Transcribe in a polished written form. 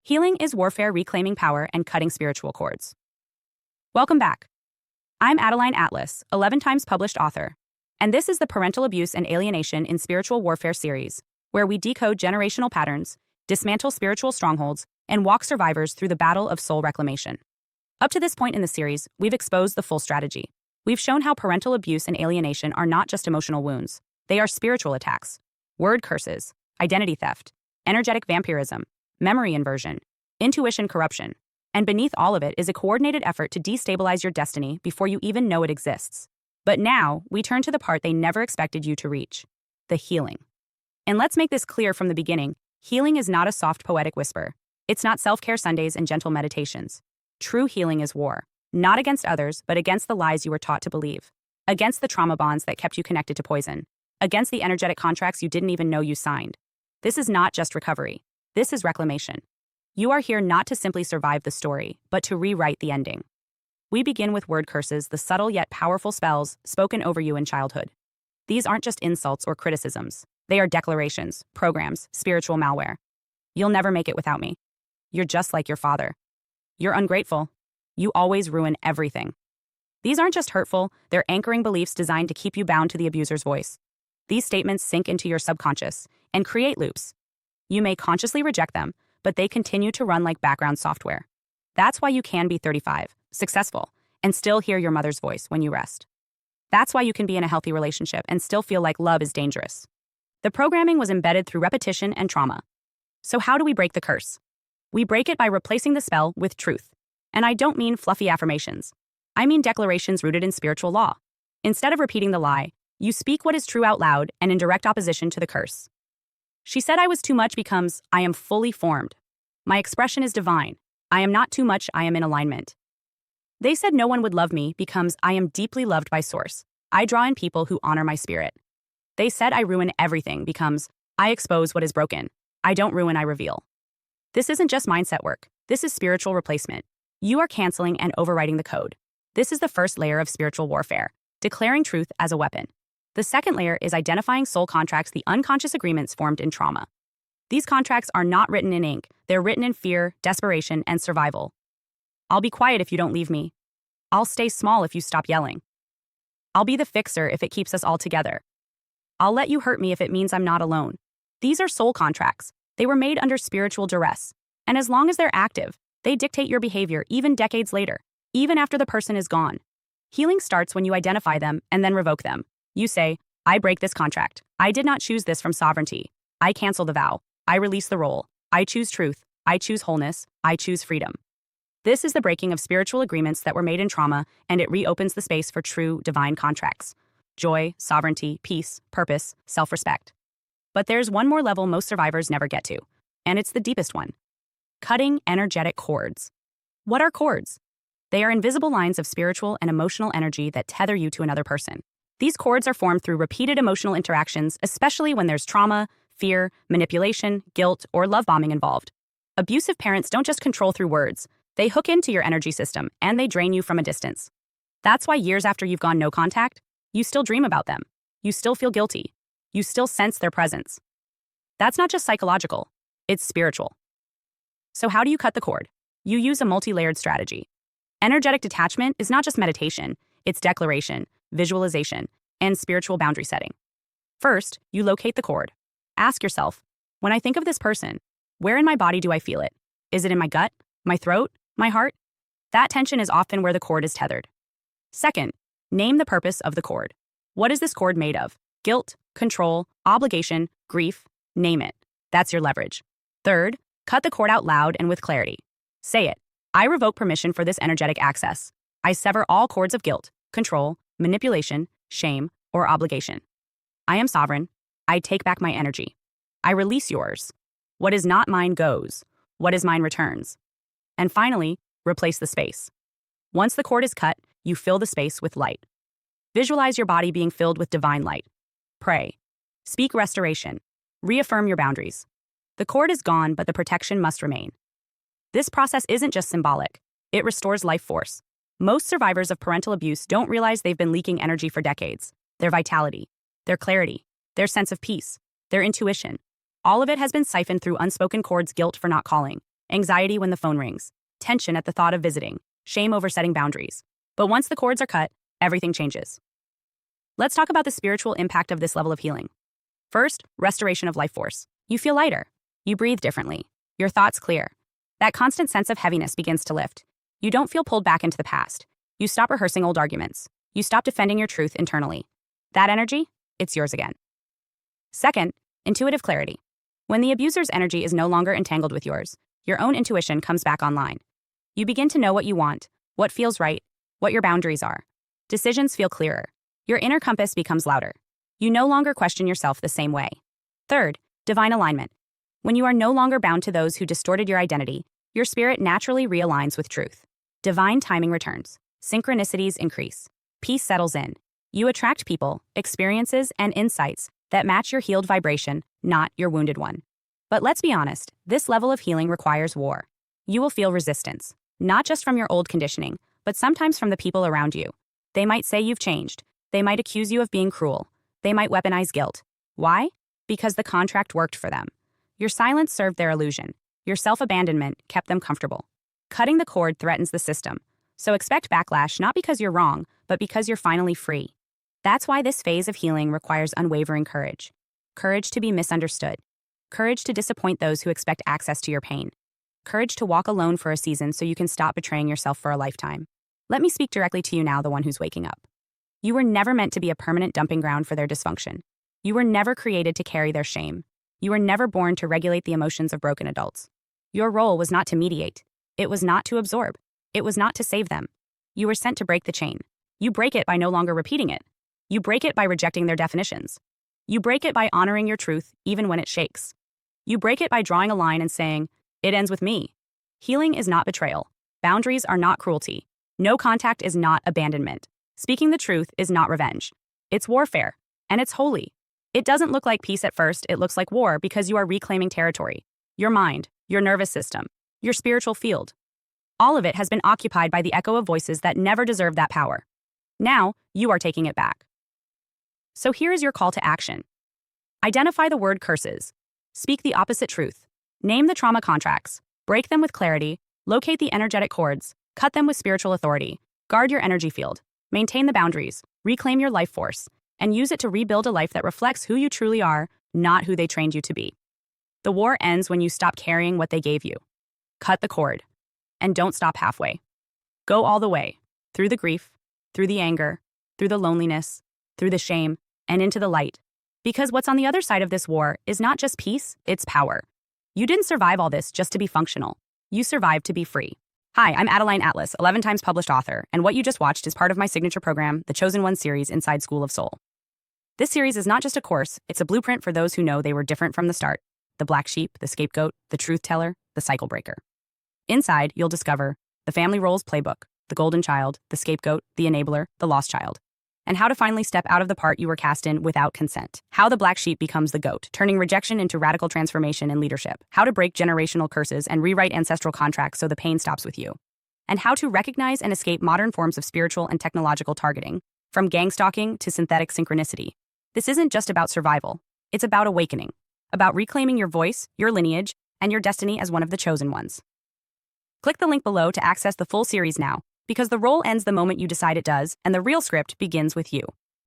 Healing is warfare reclaiming power and cutting spiritual cords. Welcome back. I'm Adeline Atlas, 11 times published author, and this is the Parental Abuse and Alienation in Spiritual Warfare series, where we decode generational patterns, dismantle spiritual strongholds, and walk survivors through the battle of soul reclamation. Up to this point in the series, we've exposed the full strategy. We've shown how parental abuse and alienation are not just emotional wounds. They are spiritual attacks, word curses, identity theft, energetic vampirism, memory inversion, intuition corruption, and beneath all of it is a coordinated effort to destabilize your destiny before you even know it exists. But now, we turn to the part they never expected you to reach: the healing. And let's make this clear from the beginning: healing is not a soft poetic whisper. It's not self-care Sundays and gentle meditations. True healing is war, not against others, but against the lies you were taught to believe, against the trauma bonds that kept you connected to poison, against the energetic contracts you didn't even know you signed. This is not just recovery. This is reclamation. You are here not to simply survive the story, but to rewrite the ending. We begin with word curses, the subtle yet powerful spells spoken over you in childhood. These aren't just insults or criticisms. They are declarations, programs, spiritual malware. You'll never make it without me. You're just like your father. You're ungrateful. You always ruin everything. These aren't just hurtful, they're anchoring beliefs designed to keep you bound to the abuser's voice. These statements sink into your subconscious and create loops. You may consciously reject them, but they continue to run like background software. That's why you can be 35, successful, and still hear your mother's voice when you rest. That's why you can be in a healthy relationship and still feel like love is dangerous. The programming was embedded through repetition and trauma. So how do we break the curse? We break it by replacing the spell with truth. And I don't mean fluffy affirmations. I mean declarations rooted in spiritual law. Instead of repeating the lie, you speak what is true out loud and in direct opposition to the curse. She said I was too much becomes I am fully formed. My expression is divine. I am not too much, I am in alignment. They said no one would love me becomes I am deeply loved by Source. I draw in people who honor my spirit. They said I ruin everything becomes I expose what is broken. I don't ruin, I reveal. This isn't just mindset work. This is spiritual replacement. You are canceling and overriding the code. This is the first layer of spiritual warfare, declaring truth as a weapon. The second layer is identifying soul contracts, the unconscious agreements formed in trauma. These contracts are not written in ink. They're written in fear, desperation, and survival. I'll be quiet if you don't leave me. I'll stay small if you stop yelling. I'll be the fixer if it keeps us all together. I'll let you hurt me if it means I'm not alone. These are soul contracts. They were made under spiritual duress. And as long as they're active, they dictate your behavior even decades later, even after the person is gone. Healing starts when you identify them and then revoke them. You say, I break this contract. I did not choose this from sovereignty. I cancel the vow. I release the role. I choose truth. I choose wholeness. I choose freedom. This is the breaking of spiritual agreements that were made in trauma, and it reopens the space for true divine contracts: joy, sovereignty, peace, purpose, self-respect. But there's one more level most survivors never get to, and it's the deepest one: cutting energetic cords. What are cords? They are invisible lines of spiritual and emotional energy that tether you to another person. These cords are formed through repeated emotional interactions, especially when there's trauma, fear, manipulation, guilt, or love bombing involved. Abusive parents don't just control through words. They hook into your energy system, and they drain you from a distance. That's why years after you've gone no contact, you still dream about them. You still feel guilty. You still sense their presence. That's not just psychological. It's spiritual. So how do you cut the cord? You use a multi-layered strategy. Energetic detachment is not just meditation. It's declaration, visualization, and spiritual boundary setting. First, you locate the cord. Ask yourself, when I think of this person, where in my body do I feel it? Is it in my gut, my throat, my heart? That tension is often where the cord is tethered. Second, name the purpose of the cord. What is this cord made of? Guilt, control, obligation, grief, name it. That's your leverage. Third, cut the cord out loud and with clarity. Say it. I revoke permission for this energetic access. I sever all cords of guilt, control, manipulation, shame, or obligation. I am sovereign. I take back my energy. I release yours. What is not mine goes. What is mine returns. And finally, replace the space. Once the cord is cut, you fill the space with light. Visualize your body being filled with divine light. Pray. Speak restoration. Reaffirm your boundaries. The cord is gone, but the protection must remain. This process isn't just symbolic. It restores life force. Most survivors of parental abuse don't realize they've been leaking energy for decades. Their vitality, their clarity, their sense of peace, their intuition. All of it has been siphoned through unspoken cords, guilt for not calling, anxiety when the phone rings, tension at the thought of visiting, shame over setting boundaries. But once the cords are cut, everything changes. Let's talk about the spiritual impact of this level of healing. First, restoration of life force. You feel lighter. You breathe differently. Your thoughts clear. That constant sense of heaviness begins to lift. You don't feel pulled back into the past. You stop rehearsing old arguments. You stop defending your truth internally. That energy, it's yours again. Second, intuitive clarity. When the abuser's energy is no longer entangled with yours, your own intuition comes back online. You begin to know what you want, what feels right, what your boundaries are. Decisions feel clearer. Your inner compass becomes louder. You no longer question yourself the same way. Third, divine alignment. When you are no longer bound to those who distorted your identity, your spirit naturally realigns with truth. Divine timing returns. Synchronicities increase. Peace settles in. You attract people, experiences, and insights that match your healed vibration, not your wounded one. But let's be honest, this level of healing requires war. You will feel resistance, not just from your old conditioning, but sometimes from the people around you. They might say you've changed. They might accuse you of being cruel. They might weaponize guilt. Why? Because the contract worked for them. Your silence served their illusion. Your self-abandonment kept them comfortable. Cutting the cord threatens the system. So expect backlash not because you're wrong, but because you're finally free. That's why this phase of healing requires unwavering courage. Courage to be misunderstood. Courage to disappoint those who expect access to your pain. Courage to walk alone for a season so you can stop betraying yourself for a lifetime. Let me speak directly to you now, the one who's waking up. You were never meant to be a permanent dumping ground for their dysfunction. You were never created to carry their shame. You were never born to regulate the emotions of broken adults. Your role was not to mediate. It was not to absorb. It was not to save them. You were sent to break the chain. You break it by no longer repeating it. You break it by rejecting their definitions. You break it by honoring your truth even when it shakes. You break it by drawing a line and saying, "It ends with me." Healing is not betrayal. Boundaries are not cruelty. No contact is not abandonment. Speaking the truth is not revenge. It's warfare, and it's holy. It doesn't look like peace at first, it looks like war because you are reclaiming territory. Your mind, your nervous system, your spiritual field. All of it has been occupied by the echo of voices that never deserved that power. Now, you are taking it back. So here is your call to action. Identify the word curses. Speak the opposite truth. Name the trauma contracts. Break them with clarity. Locate the energetic cords. Cut them with spiritual authority. Guard your energy field. Maintain the boundaries. Reclaim your life force. And use it to rebuild a life that reflects who you truly are, not who they trained you to be. The war ends when you stop carrying what they gave you. Cut the cord. And don't stop halfway. Go all the way. Through the grief, through the anger, through the loneliness, through the shame, and into the light. Because what's on the other side of this war is not just peace, it's power. You didn't survive all this just to be functional. You survived to be free. Hi, I'm Adeline Atlas, 11 times published author, and what you just watched is part of my signature program, the Chosen One series inside School of Soul. This series is not just a course, it's a blueprint for those who know they were different from the start. The black sheep, the scapegoat, the truth teller, the cycle breaker. Inside, you'll discover the family roles playbook, the golden child, the scapegoat, the enabler, the lost child, and how to finally step out of the part you were cast in without consent. How the black sheep becomes the goat, turning rejection into radical transformation and leadership. How to break generational curses and rewrite ancestral contracts so the pain stops with you. And how to recognize and escape modern forms of spiritual and technological targeting, from gang stalking to synthetic synchronicity. This isn't just about survival. It's about awakening, about reclaiming your voice, your lineage, and your destiny as one of the chosen ones. Click the link below to access the full series now, because the role ends the moment you decide it does, and the real script begins with you.